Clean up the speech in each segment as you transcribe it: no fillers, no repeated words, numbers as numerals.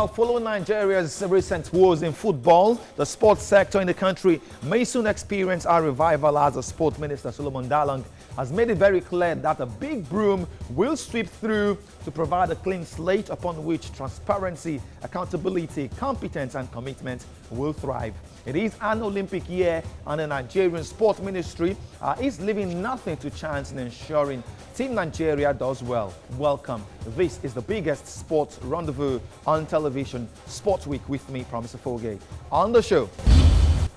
Well, following Nigeria's recent woes in football, the sports sector in the country may soon experience a revival, as the Sport Minister Solomon Dalung has made it very clear that a big broom will sweep through to provide a clean slate upon which transparency, accountability, competence and commitment will thrive. It is an Olympic year and the Nigerian Sport Ministry is leaving nothing to chance in ensuring Team Nigeria does well. Welcome. This is the biggest sports rendezvous on television, Sports Week, with me, Promise Foge. On the show,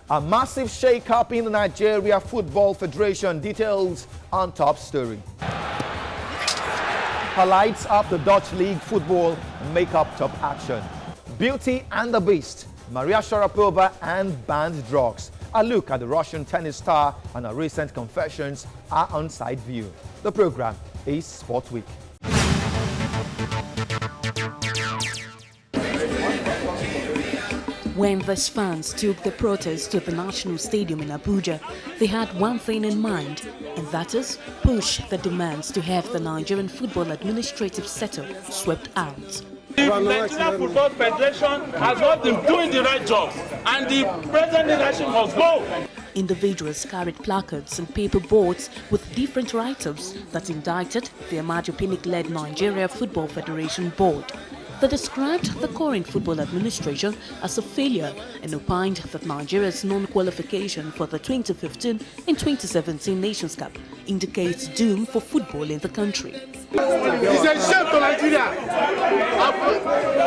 a massive shake-up in the Nigeria Football Federation. Details on top story. Highlights of the Dutch League football make-up top action. Beauty and the Beast, Maria Sharapova and banned drugs. A look at the Russian tennis star and her recent confessions are on side view. The program is Sports Week. When these fans took the protest to the National Stadium in Abuja, they had one thing in mind, and that is push the demands to have the Nigerian Football Administrative Setup swept out. The Nigerian Football Federation has not been doing the right job, and the present leadership must go. Individuals carried placards and paper boards with different write-ups that indicted the Amaju Pinnick-led Nigeria Football Federation board. They described the current football administration as a failure and opined that Nigeria's non-qualification for the 2015 and 2017 Nations Cup indicates doom for football in the country. It's a shame to Nigeria.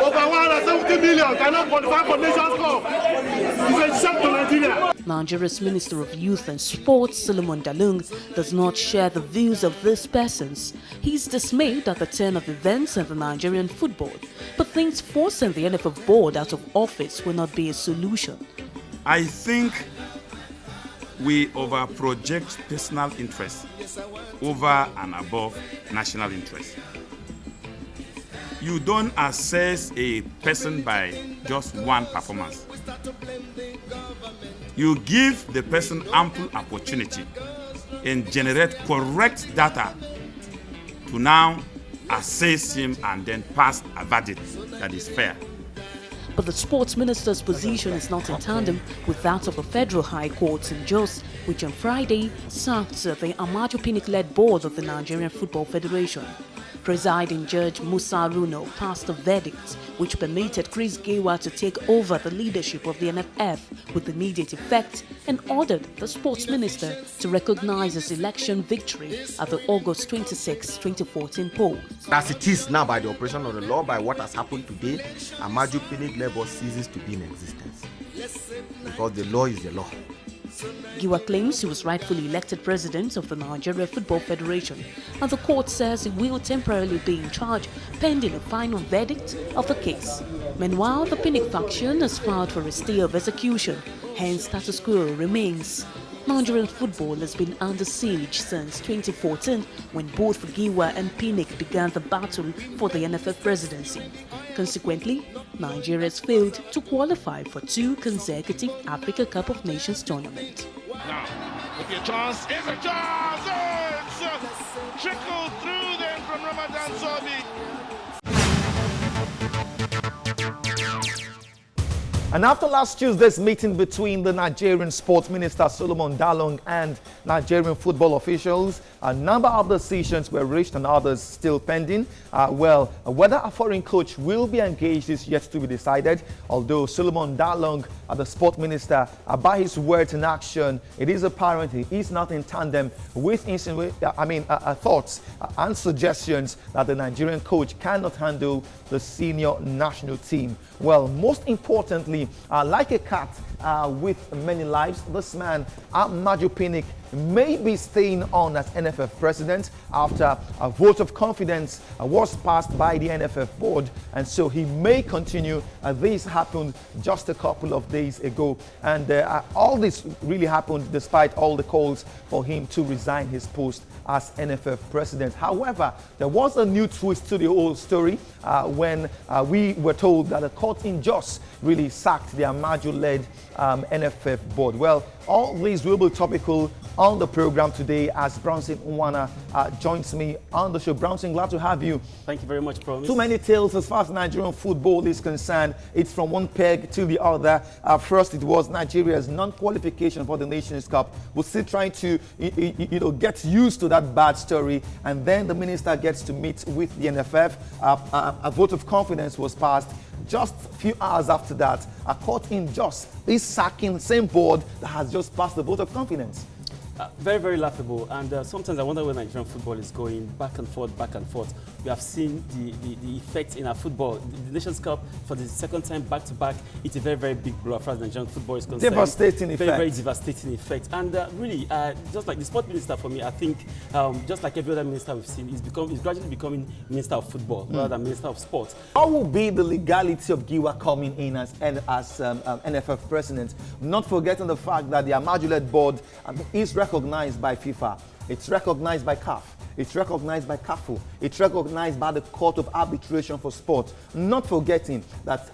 Over 170 million cannot qualify for Nations Cup. It's a shame to Nigeria. Nigeria's Minister of Youth and Sports, Solomon Dalung, does not share the views of these persons. He is dismayed at the turn of events in the Nigerian football, but thinks forcing the NFF board out of office will not be a solution. I think we over-project personal interests over and above national interest. You don't assess a person by just one performance. You give the person ample opportunity and generate correct data to now assess him and then pass a verdict that is fair. But the sports minister's position is not in tandem with that of the Federal High Court in Jos, which on Friday sacked the Amaju Pinnick-led board of the Nigerian Football Federation. Presiding Judge Musa Runo passed a verdict which permitted Chris Giwa to take over the leadership of the NFF with immediate effect and ordered the sports minister to recognize his election victory at the August 26, 2014 poll. As it is now, by the operation of the law, by what has happened today, Amaju Pinnick board ceases to be in existence because the law is the law. Giwa claims he was rightfully elected president of the Nigeria Football Federation, and the court says he will temporarily be in charge pending a final verdict of the case. Meanwhile, the Pinnick faction has filed for a stay of execution, hence status quo remains. Nigerian football has been under siege since 2014 when both Giwa and Pinnick began the battle for the NFF presidency. Consequently, Nigeria has failed to qualify for 2 consecutive Africa Cup of Nations tournaments. Now, if your chance is a chance, it's trickled through then from Ramadan Zobi. And after last Tuesday's meeting between the Nigerian Sports Minister Solomon Dalung and Nigerian football officials, a number of decisions were reached and others still pending. Whether a foreign coach will be engaged is yet to be decided, although Solomon Dalung, the Sports Minister, by his words in action, it is apparent he is not in tandem with thoughts and suggestions that the Nigerian coach cannot handle the senior national team. Well, most importantly, like a cat with many lives, this man, Amaju Pinnick, may be staying on as NFF president after a vote of confidence was passed by the NFF board, and so he may continue. This happened just a couple of days ago, and all this really happened despite all the calls for him to resign his post as NFF president. However, there was a new twist to the whole story when we were told that the court in Jos really sacked the Amaju-led NFF board. Well, all these will be topical on the program today as Brownson Nwana joins me on the show. Brownson, glad to have you. Thank you very much, Promise. Too many tales as far as Nigerian football is concerned. It's from one peg to the other. First, it was Nigeria's non-qualification for the Nations Cup. We're still trying to get used to that bad story. And then the minister gets to meet with the NFF. A vote of confidence was passed. Just a few hours after that, a court in Jos is sacking the same board that has just passed the vote of confidence. Very, very laughable. And sometimes I wonder where Nigerian football is going, back and forth, back and forth. We have seen the effect in our football. The Nations Cup, for the second time back-to-back, it's a very, very big blow as far as Nigerian football is concerned. Devastating effect. Very, very devastating effect. And really, just like the sport minister for me, I think, just like every other minister we've seen, he's gradually becoming Minister of Football rather than Minister of Sport. What will be the legality of Giwa coming in as NFF president? Not forgetting the fact that the Amaju-led board is recognized by FIFA, it's recognized by CAF, it's recognized by CAFU, it's recognized by the Court of Arbitration for Sport. Not forgetting that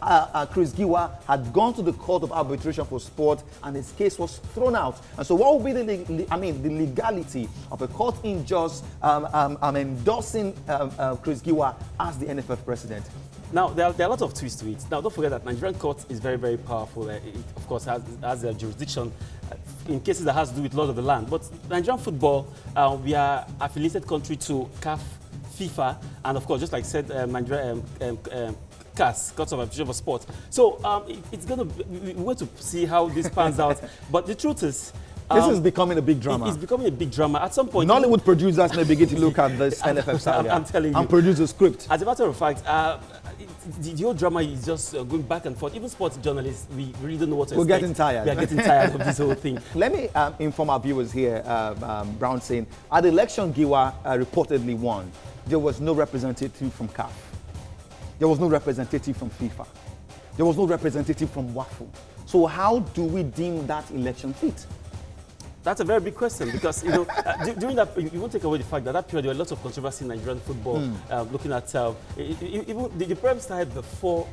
Chris Giwa had gone to the Court of Arbitration for Sport and his case was thrown out. And so what will be the legality of a court in Jos endorsing Chris Giwa as the NFF president? Now, there are a lot of twists to it. Now, don't forget that Nigerian court is very, very powerful. It, of course, has a jurisdiction in cases that has to do with law of the land. But Nigerian football, we are affiliated country to CAF, FIFA, and of course, just like I said, Nigeria, CAS, Court of Arbitration for Sport. So it's going to, we want to see how this pans out. But the truth is, this is becoming a big drama. It's becoming a big drama. At some point, Nollywood producers may begin to look at this NFF saga I'm telling you, and produce a script. As a matter of fact, the whole drama is just going back and forth. Even sports journalists, we really don't know what to expect. We're getting tired. We are getting tired of this whole thing. Let me inform our viewers here, Brownson. At the election Giwa reportedly won, there was no representative from CAF. There was no representative from FIFA. There was no representative from WAFU. So how do we deem that election fit? That's a very big question because, during that, you won't take away the fact that that period there were lots of controversy in Nigerian football. Looking at, even the problem started before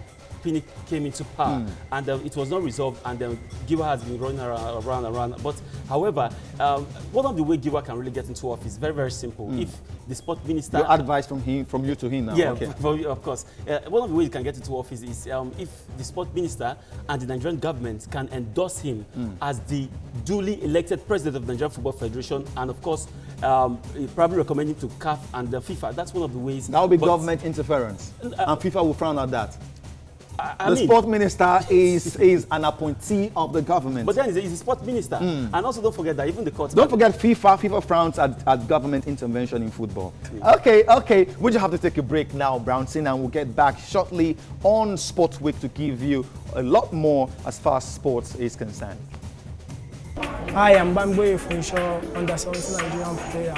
Pinnick came into power, and it was not resolved, and Giwa has been running around. But however, one of the way Giwa can really get into office is very, very simple. If the sport minister... Your advice from you to him now? Yeah, okay. Of course. One of the ways he can get into office is if the sport minister and the Nigerian government can endorse him as the duly elected president of the Nigerian Football Federation, and of course, probably recommending to CAF and the FIFA. That's one of the ways. That will be government interference, and FIFA will frown at that. The mean, sport minister is an appointee of the government. But then he's a sport minister. And also don't forget that even the court... Don't forget FIFA frowns at government intervention in football. Okay. We just have to take a break now, Brownson, and we'll get back shortly on Sports Week to give you a lot more as far as sports is concerned. Hi, I'm Bamboye Funshaw, under 17 Nigerian player.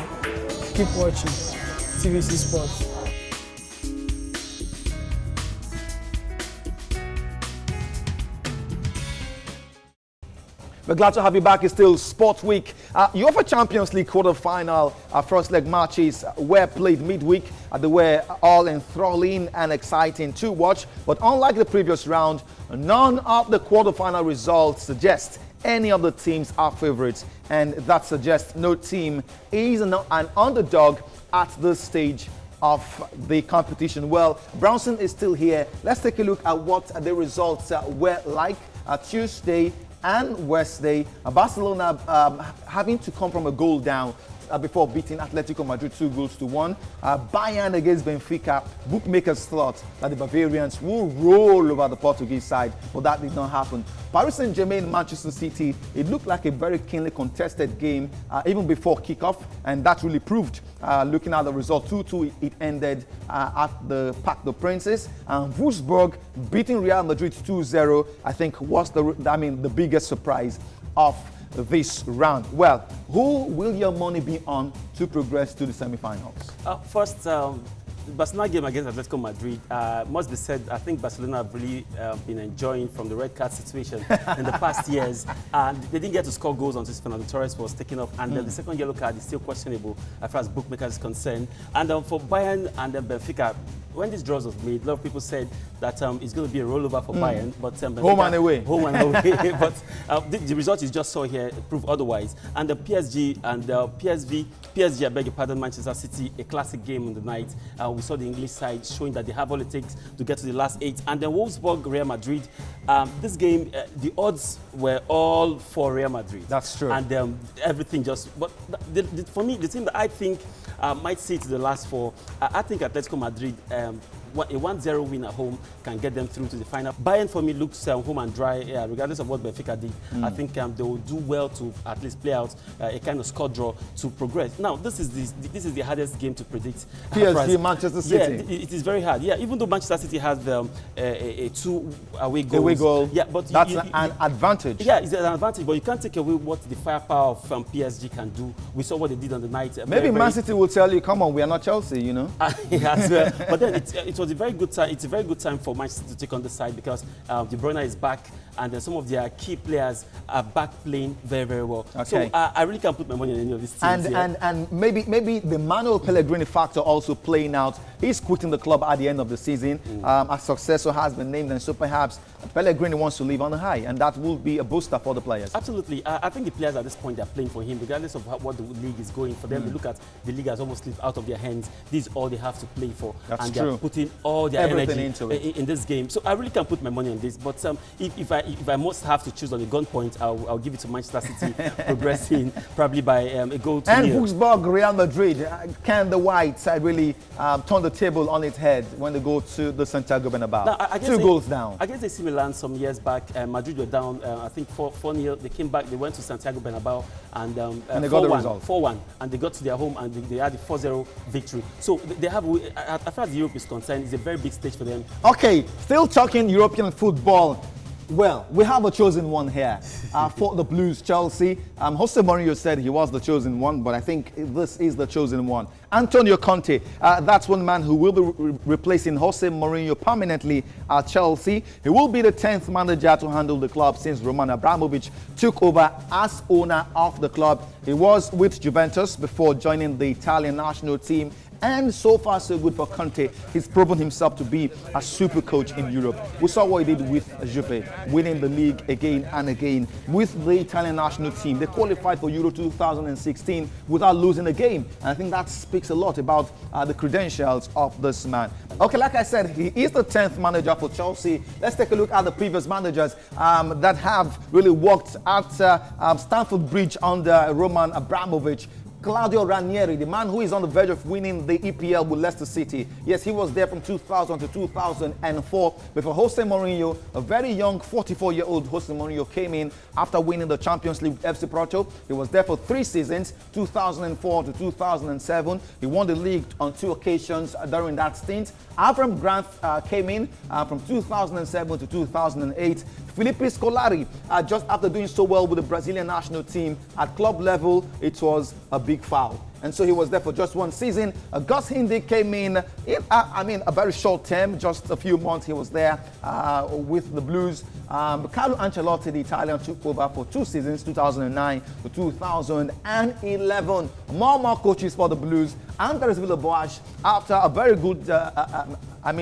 Keep watching TVC Sports. We're glad to have you back. It's still Sports Week. UEFA Champions League quarter-final first leg matches were played midweek. They were all enthralling and exciting to watch. But unlike the previous round, none of the quarter-final results suggest any of the teams are favorites. And that suggests no team is an underdog at this stage of the competition. Well, Brownson is still here. Let's take a look at what the results were like Tuesday and Wednesday. Barcelona having to come from a goal down before beating Atletico Madrid 2-1. Bayern against Benfica. Bookmakers thought that the Bavarians will roll over the Portuguese side, but that did not happen. Paris Saint-Germain, Manchester City, it looked like a very keenly contested game even before kickoff, and that really proved. Looking at the result, 2-2 it ended at the Parc des Princes. And Wolfsburg beating Real Madrid 2-0, I think was the biggest surprise of this round. Well, who will your money be on to progress to the semi-finals? First, Barcelona game against Atletico Madrid, must be said, I think Barcelona have really been enjoying from the red card situation in the past years. And they didn't get to score goals until Fernando Torres was taken off. And then the second yellow card is still questionable as far as bookmakers is concerned. And for Bayern and then Benfica, when this draws was made, a lot of people said that it's going to be a rollover for Bayern, but home and away. Home and away. But the result you just saw here prove otherwise. And the PSG and the PSG, I beg your pardon, Manchester City, a classic game on the night. We saw the English side showing that they have all it takes to get to the last 8. And then Wolfsburg, Real Madrid. This game, the odds were all for Real Madrid. That's true. And everything just. But for me, the team that I think might see to the last 4, I think Atletico Madrid. A 1-0 win at home can get them through to the final. Bayern, for me, looks home and dry, regardless of what Benfica did. I think they will do well to at least play out a kind of score draw to progress. Now, this is the hardest game to predict. PSG, Manchester City. Yeah, it is very hard. Yeah, even though Manchester City has a 2 away goals. Yeah, but that's an advantage. Yeah, it's an advantage, but you can't take away what the firepower from PSG can do. We saw what they did on the night. Maybe Man City will tell you, "Come on, we are not Chelsea," you know. As well. But then it was a very good time. It's a very good time for Manchester to take on the side because De Bruyne is back, and then some of their key players are back playing very, very well. Okay. So I really can't put my money on any of these teams. And maybe the Manuel Pellegrini factor also playing out. He's quitting the club at the end of the season. A successor has been named, and so perhaps Pellegrini wants to leave on a high, and that will be a booster for the players. Absolutely. I think the players at this point are playing for him, regardless of what the league is going. For them, they look at the league as almost slipped out of their hands. This is all they have to play for, That's and true. they're putting all their Everything energy into it. in this game. So I really can't put my money on this. But if I must have to choose on a gunpoint, I'll give it to Manchester City, progressing probably by a goal to And nil. Wolfsburg, Real Madrid, can the Whites really turn the table on its head when they go to the Santiago Bernabeu? Now, 2 goals down. Against AC Milan some years back, Madrid were down, I think 4-0. They came back, they went to Santiago Bernabeu, and they got the result. 4-1, and they got to their home, and they had a 4-0 victory. So they have, as far as Europe is concerned, it's a very big stage for them. Okay, still talking European football. Well, we have a chosen one here for the Blues, Chelsea. Jose Mourinho said he was the chosen one, but I think this is the chosen one. Antonio Conte, that's one man who will be replacing Jose Mourinho permanently at Chelsea. He will be the 10th manager to handle the club since Roman Abramovich took over as owner of the club. He was with Juventus before joining the Italian national team. And so far, so good for Conte. He's proven himself to be a super coach in Europe. We saw what he did with Juve, winning the league again and again with the Italian national team. They qualified for Euro 2016 without losing a game. And I think that speaks a lot about the credentials of this man. Okay, like I said, he is the 10th manager for Chelsea. Let's take a look at the previous managers that have really worked at Stamford Bridge under Roman Abramovich. Claudio Ranieri, the man who is on the verge of winning the EPL with Leicester City. Yes, he was there from 2000 to 2004 before Jose Mourinho, a very young 44-year-old Jose Mourinho, came in after winning the Champions League with FC Porto. He was there for 3 seasons, 2004 to 2007. He won the league on 2 occasions during that stint. Avram Grant came in from 2007 to 2008. Felipe Scolari, just after doing so well with the Brazilian national team at club level, it was a big foul. And so he was there for just 1 season. Gus Hindig came in, a very short term, just a few months he was there with the Blues. Carlo Ancelotti, the Italian, took over for 2 seasons, 2009 to 2011. More coaches for the Blues. Andres Villas-Boas, after a very good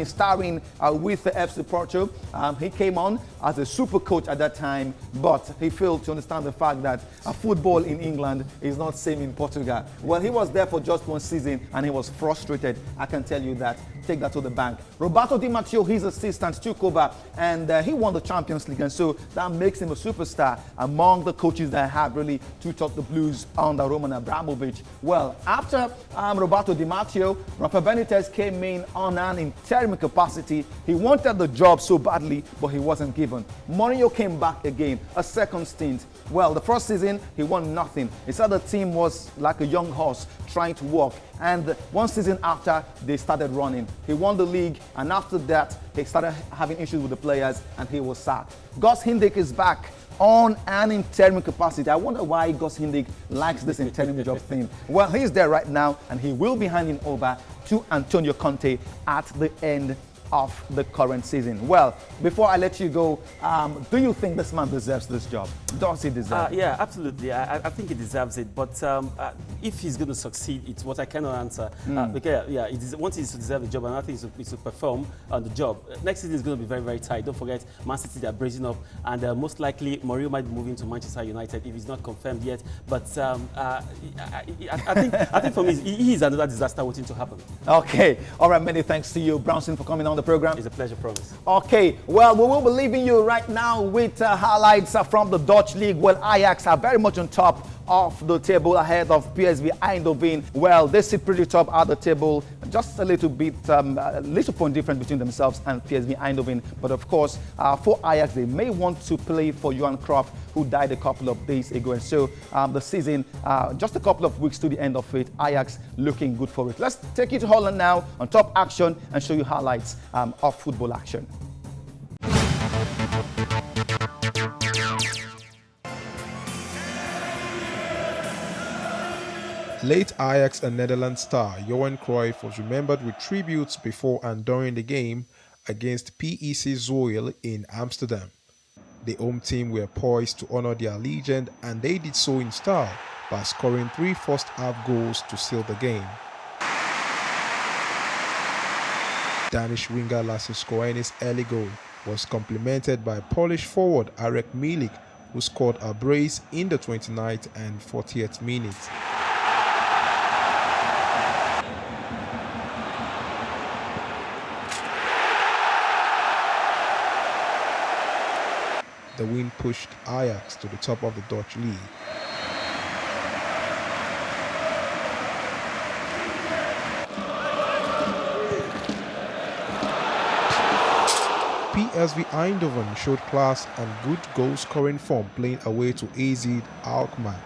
starring with the FC Porto. He came on as a super coach at that time, but he failed to understand the fact that football in England is not same in Portugal. Well, he was there for just 1 season and he was frustrated. I can tell you that. Take that to the bank. Roberto Di Matteo, his assistant, took over and he won the Champions League, and so that makes him a superstar among the coaches that have really tutored the Blues under Roman Abramovich. Well, after Roberto Di Matteo, Rafa Benitez came in on an interim capacity. He wanted the job so badly, but he wasn't given. Mourinho came back again, a second stint. Well, the first season, he won nothing. He said the team was like a young horse trying to walk. And 1 season after, they started running. He won the league, and after that, he started having issues with the players, and he was sacked. Gus Hindig is back on an interim capacity. I wonder why Gus Hindig likes this interim job thing. Well, he's there right now, and he will be handing over to Antonio Conte at the end of the current season. Well, before I let you go, do you think this man deserves this job? Does he deserve it? Yeah, absolutely. I think he deserves it. But if he's going to succeed, it's what I cannot answer. Because yeah, once he's to deserve the job, another thing is to perform on the job. Next season is going to be very, very tight. Don't forget, Man City, they're bracing up, and most likely Mourinho might be moving to Manchester United if he's not confirmed yet. But I think for me, he is another disaster waiting to happen. Okay. All right. Many thanks to you, Brownson, for coming on the program. It's a pleasure, promise. Okay. Well, we will be leaving you right now with highlights from the Dutch League. Well, Ajax are very much on top of the table ahead of PSV Eindhoven. Well, they sit pretty top at the table, just a little bit, a little point difference between themselves and PSV Eindhoven. But of course, for Ajax, they may want to play for Johan Cruyff, who died a couple of days ago. And so the season, just a couple of weeks to the end of it, Ajax looking good for it. Let's take you to Holland now on Top Action and show you highlights of football action. Late Ajax and Netherlands star Johan Cruyff was remembered with tributes before and during the game against PEC Zwolle in Amsterdam. The home team were poised to honor their legend, and they did so in style by scoring 3 first-half goals to seal the game. Danish winger Lasse Skolni's early goal was complemented by Polish forward Arek Milik, who scored a brace in the 29th and 40th minutes. The win pushed Ajax to the top of the Dutch league. PSV Eindhoven showed class and good goal-scoring form playing away to AZ Alkmaar.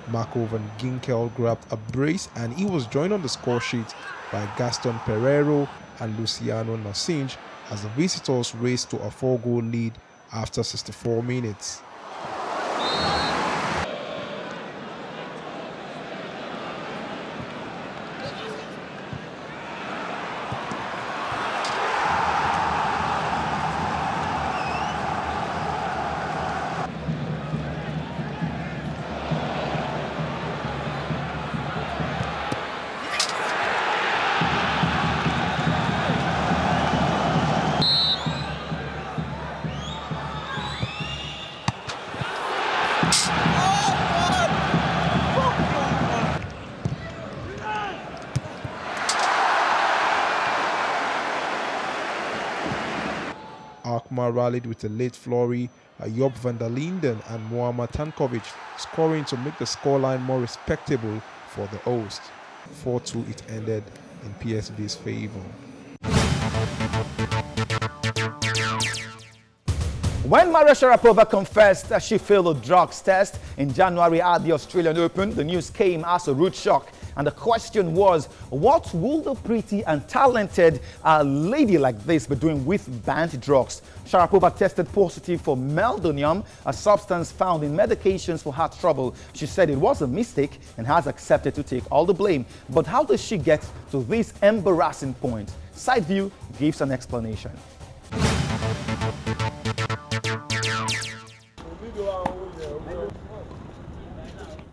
Marco van Ginkel grabbed a brace, and he was joined on the score sheet by Gaston Pereiro and Luciano Nasinj as the visitors raced to a 4-goal lead after 64 minutes. Alkmaar rallied with a late flurry, Job van der Linden and Muammar Tankovic scoring to make the scoreline more respectable for the host. 4-2 it ended in PSV's favour. When Maria Sharapova confessed that she failed a drugs test in January at the Australian Open, the news came as a rude shock. And the question was, what will the pretty and talented lady like this be doing with banned drugs? Sharapova tested positive for meldonium, a substance found in medications for heart trouble. She said it was a mistake and has accepted to take all the blame. But how does she get to this embarrassing point? Sideview gives an explanation.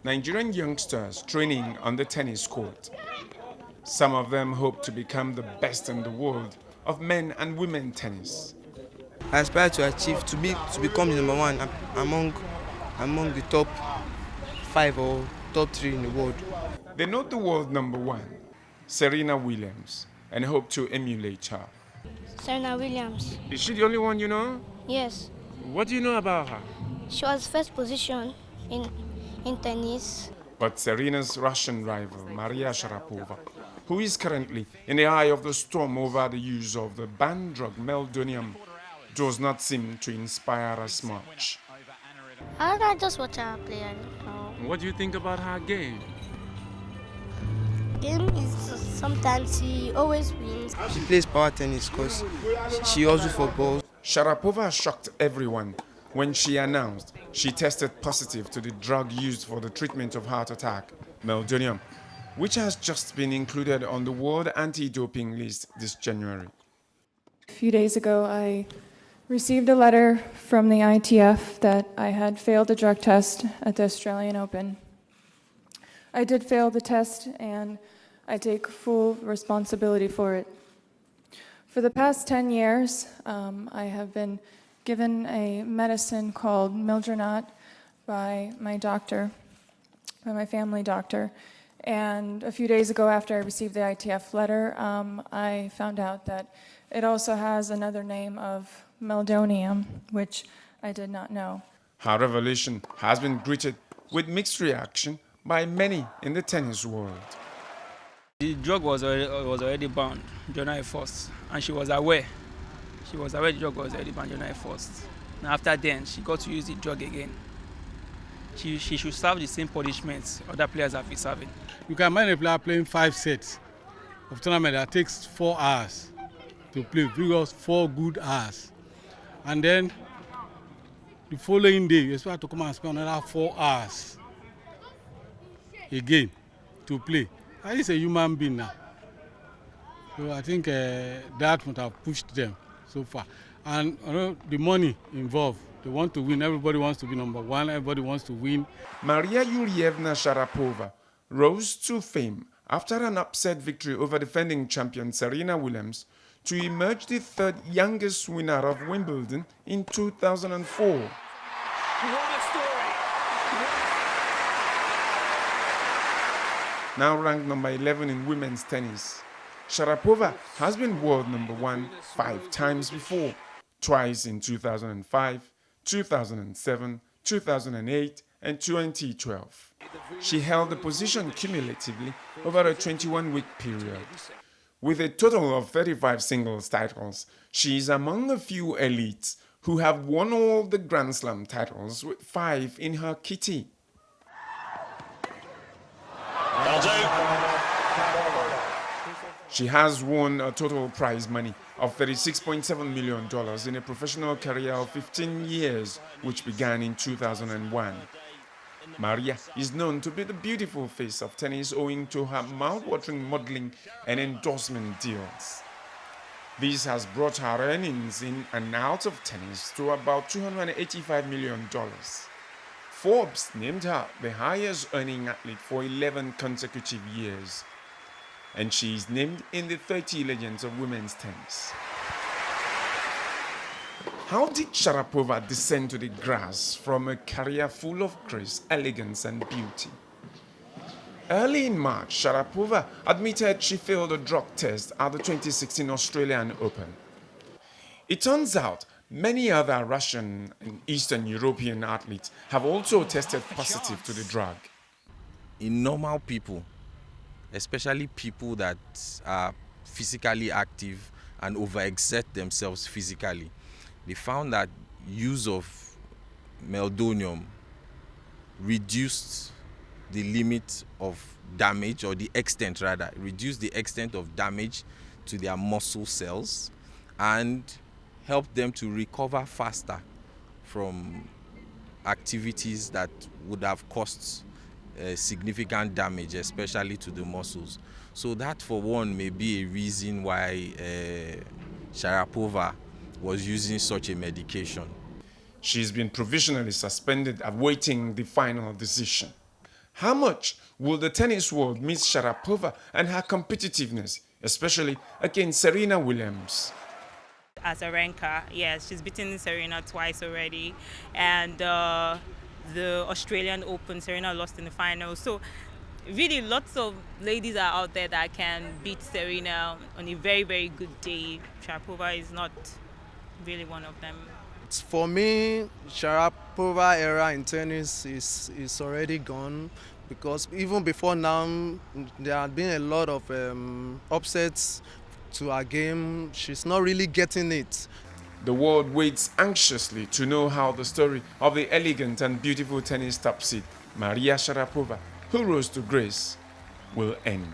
Nigerian youngsters training on the tennis court. Some of them hope to become the best in the world of men and women tennis. I aspire to achieve to become the number one among the top 5 or top 3 in the world. They know the world number 1, Serena Williams, and hope to emulate her. Serena Williams. Is she the only one you know? Yes. What do you know about her? She was first position in tennis. But Serena's Russian rival, Maria Sharapova, who is currently in the eye of the storm over the use of the banned drug meldonium, does not seem to inspire us much. I just watch her play. What do you think about her game? Game is sometimes she always wins. She plays power tennis because she also for balls. Sharapova shocked everyone when she announced she tested positive to the drug used for the treatment of heart attack, meldonium, which has just been included on the World Anti-Doping List this January. A few days ago, I received a letter from the ITF that I had failed a drug test at the Australian Open. I did fail the test, and I take full responsibility for it. For the past 10 years, I have been given a medicine called Mildronate by my doctor, by my family doctor. And a few days ago, after I received the ITF letter, I found out that it also has another name of meldonium, which I did not know. Her revelation has been greeted with mixed reaction by many in the tennis world. The drug was already banned January 1st, and she was aware. She was aware the drug was already banned January 1st. And after then, she got to use the drug again. She should serve the same punishment other players have been serving. You can imagine a player playing 5 sets of tournament that takes 4 hours to play, because 4 good hours. And then the following day, you expect to come and spend another 4 hours again to play. That is a human being now. So I think that would have pushed them so far. And the money involved, they want to win. Everybody wants to be number one. Everybody wants to win. Maria Yurievna Sharapova rose to fame after an upset victory over defending champion Serena Williams to emerge the 3rd youngest winner of Wimbledon in 2004. What a story! Now ranked number 11 in women's tennis, Sharapova has been world number 1 5 times before, twice in 2005, 2007, 2008 and 2012. She held the position cumulatively over a 21-week period. With a total of 35 singles titles, she is among a few elites who have won all the Grand Slam titles, with 5 in her kitty. She has won a total prize money of $36.7 million in a professional career of 15 years, which began in 2001. Maria is known to be the beautiful face of tennis owing to her mouth-watering modeling and endorsement deals. This has brought her earnings in and out of tennis to about $285 million. Forbes named her the highest earning athlete for 11 consecutive years, and she is named in the 30 legends of women's tennis. How did Sharapova descend to the grass from a career full of grace, elegance and beauty? Early in March, Sharapova admitted she failed a drug test at the 2016 Australian Open. It turns out many other Russian and Eastern European athletes have also tested positive to the drug. In normal people, especially people that are physically active and overexert themselves physically, they found that use of meldonium reduced the limit of damage, or the extent rather, reduced the extent of damage to their muscle cells and helped them to recover faster from activities that would have caused significant damage, especially to the muscles. So that, for one, may be a reason why Sharapova was using such a medication. She's been provisionally suspended, awaiting the final decision. How much will the tennis world miss Sharapova and her competitiveness, especially against Serena Williams? As a ranker, yes, she's beaten Serena twice already, and the Australian Open, Serena lost in the final. So really lots of ladies are out there that can beat Serena on a very, very good day. Sharapova is not really one of them. For me, Sharapova era in tennis is already gone, because even before now, there had been a lot of upsets to her game. She's not really getting it. The world waits anxiously to know how the story of the elegant and beautiful tennis top seed, Maria Sharapova, who rose to grace, will end.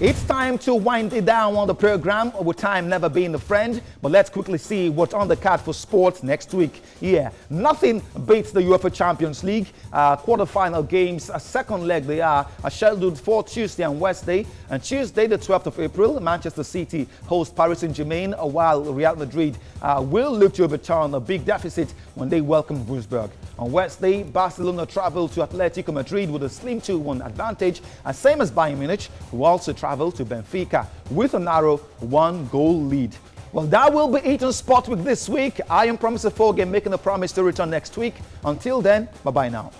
It's time to wind it down on the program, with time never being a friend. But let's quickly see what's on the card for sports next week. Yeah, nothing beats the UEFA Champions League. Quarter-final games, a second leg they are scheduled for Tuesday and Wednesday. And Tuesday, the 12th of April, Manchester City host Paris Saint-Germain, while Real Madrid will look to overturn a big deficit when they welcome Wolfsburg. On Wednesday, Barcelona travel to Atletico Madrid with a slim 2-1 advantage, and same as Bayern Munich, who also travel to Benfica with a narrow 1-goal lead. Well, that will be it on Sport Week this week. I am Promise Foge, making a promise to return next week. Until then, bye-bye now.